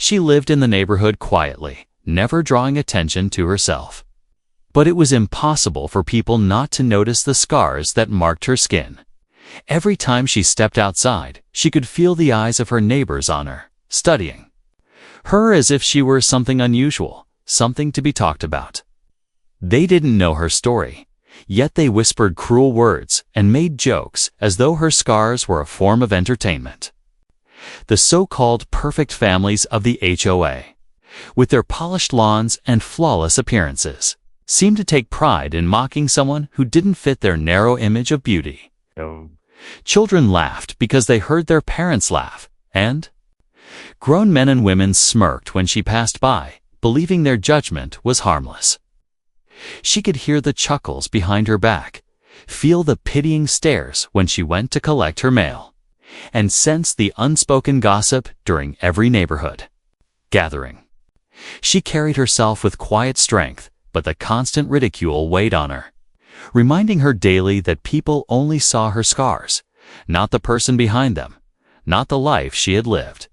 She lived in the neighborhood quietly, never drawing attention to herself. But it was impossible for people not to notice the scars that marked her skin. Every time she stepped outside, she could feel the eyes of her neighbors on her, studying her as if she were something unusual, something to be talked about. They didn't know her story, yet they whispered cruel words and made jokes as though her scars were a form of entertainment. The so-called perfect families of the HOA, with their polished lawns and flawless appearances, seemed to take pride in mocking someone who didn't fit their narrow image of beauty. Children laughed because they heard their parents laugh, and grown men and women smirked when she passed by, believing their judgment was harmless. She could hear the chuckles behind her back, feel the pitying stares when she went to collect her mail, and sense the unspoken gossip during every neighborhood gathering. She carried herself with quiet strength, but the constant ridicule weighed on her, reminding her daily that people only saw her scars, not the person behind them, not the life she had lived,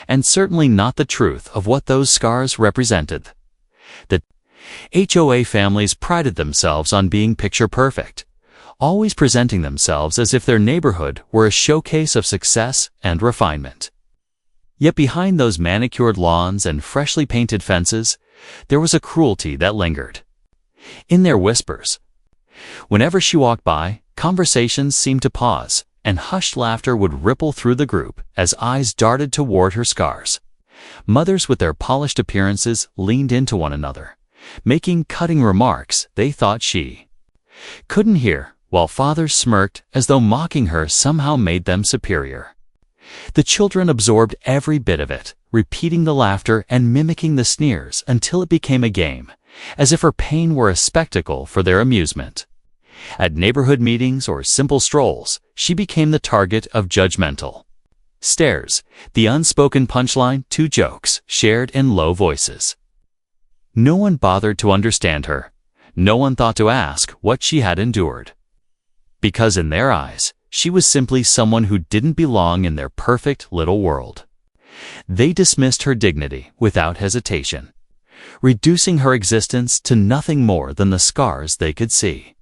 and certainly not the truth of what those scars represented. The HOA families prided themselves on being picture perfect, always presenting themselves as if their neighborhood were a showcase of success and refinement. Yet behind those manicured lawns and freshly painted fences, there was a cruelty that lingered. In their whispers, whenever she walked by, conversations seemed to pause, and hushed laughter would ripple through the group as eyes darted toward her scars. Mothers with their polished appearances leaned into one another, making cutting remarks they thought she couldn't hear, while fathers smirked as though mocking her somehow made them superior. The children absorbed every bit of it, repeating the laughter and mimicking the sneers until it became a game, as if her pain were a spectacle for their amusement. At neighborhood meetings or simple strolls, she became the target of judgmental stares, the unspoken punchline to jokes shared in low voices. No one bothered to understand her. No one thought to ask what she had endured. Because in their eyes, she was simply someone who didn't belong in their perfect little world. They dismissed her dignity without hesitation, reducing her existence to nothing more than the scars they could see.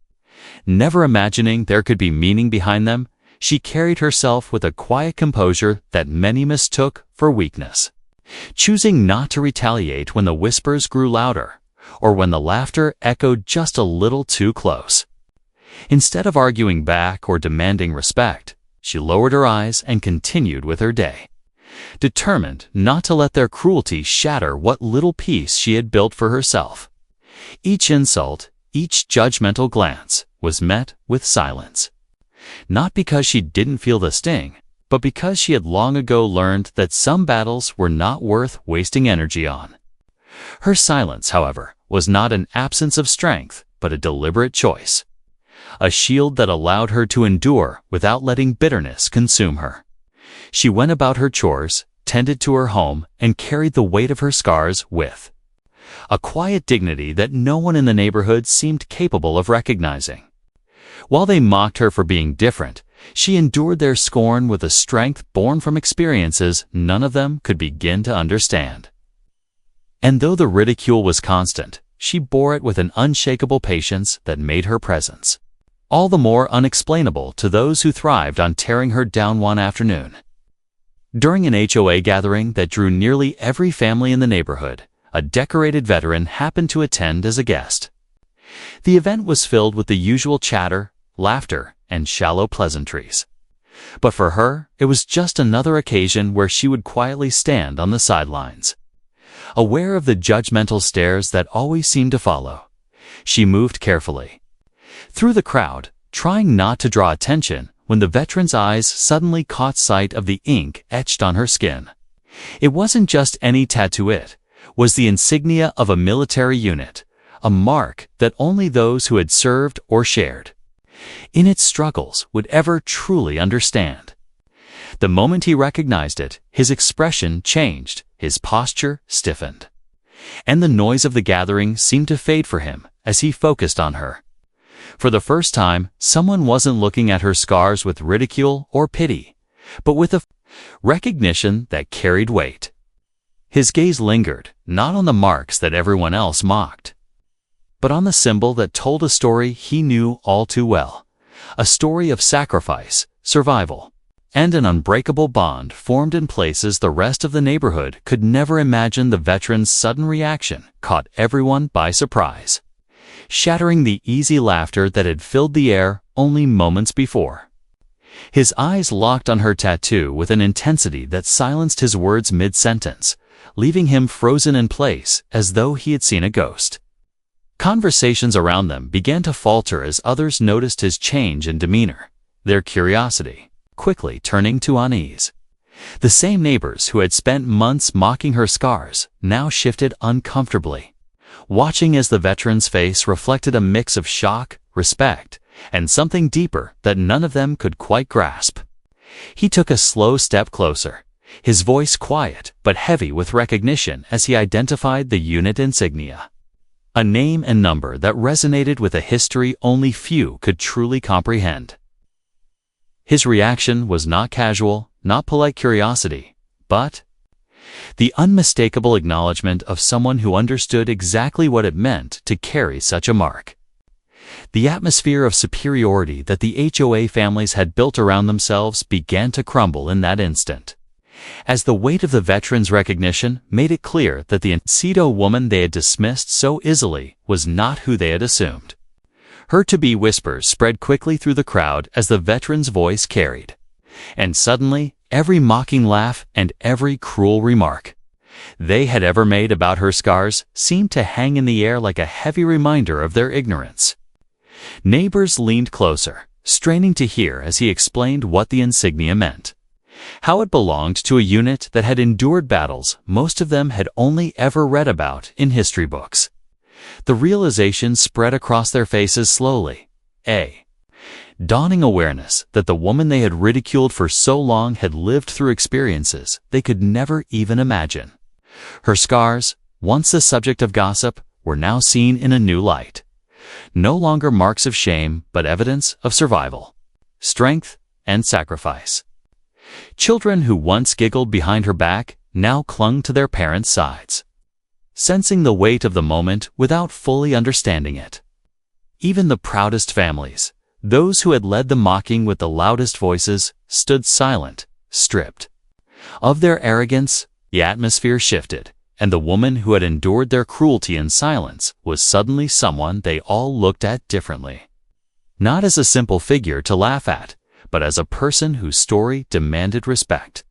Never imagining there could be meaning behind them, she carried herself with a quiet composure that many mistook for weakness, choosing not to retaliate when the whispers grew louder, or when the laughter echoed just a little too close. Instead of arguing back or demanding respect, she lowered her eyes and continued with her day, determined not to let their cruelty shatter what little peace she had built for herself. Each insult, each judgmental glance, was met with silence. Not because she didn't feel the sting, but because she had long ago learned that some battles were not worth wasting energy on. Her silence, however, was not an absence of strength, but a deliberate choice. A shield that allowed her to endure without letting bitterness consume her. She went about her chores, tended to her home, and carried the weight of her scars with a quiet dignity that no one in the neighborhood seemed capable of recognizing. While they mocked her for being different, she endured their scorn with a strength born from experiences none of them could begin to understand. And though the ridicule was constant, she bore it with an unshakable patience that made her presence all the more unexplainable to those who thrived on tearing her down one afternoon. During an HOA gathering that drew nearly every family in the neighborhood, a decorated veteran happened to attend as a guest. The event was filled with the usual chatter, laughter, and shallow pleasantries. But for her, it was just another occasion where she would quietly stand on the sidelines. Aware of the judgmental stares that always seemed to follow, she moved carefully through the crowd, trying not to draw attention when the veteran's eyes suddenly caught sight of the ink etched on her skin. It wasn't just any tattoo, it was the insignia of a military unit, a mark that only those who had served or shared in its struggles would ever truly understand. The moment he recognized it, his expression changed, his posture stiffened, and the noise of the gathering seemed to fade for him as he focused on her. For the first time, someone wasn't looking at her scars with ridicule or pity, but with a recognition that carried weight. His gaze lingered, not on the marks that everyone else mocked, but on the symbol that told a story he knew all too well. A story of sacrifice, survival, and an unbreakable bond formed in places the rest of the neighborhood could never imagine. The veteran's sudden reaction caught everyone by surprise, shattering the easy laughter that had filled the air only moments before. His eyes locked on her tattoo with an intensity that silenced his words mid-sentence, leaving him frozen in place as though he had seen a ghost. Conversations around them began to falter as others noticed his change in demeanor, their curiosity quickly turning to unease. The same neighbors who had spent months mocking her scars now shifted uncomfortably, watching as the veteran's face reflected a mix of shock, respect, and something deeper that none of them could quite grasp. He took a slow step closer, his voice quiet but heavy with recognition as he identified the unit insignia. A name and number that resonated with a history only few could truly comprehend. His reaction was not casual, not polite curiosity, but the unmistakable acknowledgement of someone who understood exactly what it meant to carry such a mark. The atmosphere of superiority that the HOA families had built around themselves began to crumble in that instant, as the weight of the veteran's recognition made it clear that the pseudo woman they had dismissed so easily was not who they had assumed. Her to-be whispers spread quickly through the crowd as the veteran's voice carried, and suddenly every mocking laugh and every cruel remark they had ever made about her scars seemed to hang in the air like a heavy reminder of their ignorance. Neighbors leaned closer, straining to hear as he explained what the insignia meant, how it belonged to a unit that had endured battles most of them had only ever read about in history books. The realization spread across their faces slowly, a dawning awareness that the woman they had ridiculed for so long had lived through experiences they could never even imagine. Her scars, once the subject of gossip, were now seen in a new light. No longer marks of shame, but evidence of survival, strength, and sacrifice. Children who once giggled behind her back now clung to their parents' sides, sensing the weight of the moment without fully understanding it. Even the proudest families, those who had led the mocking with the loudest voices, stood silent, stripped of their arrogance. The atmosphere shifted, and the woman who had endured their cruelty in silence was suddenly someone they all looked at differently. Not as a simple figure to laugh at, but as a person whose story demanded respect.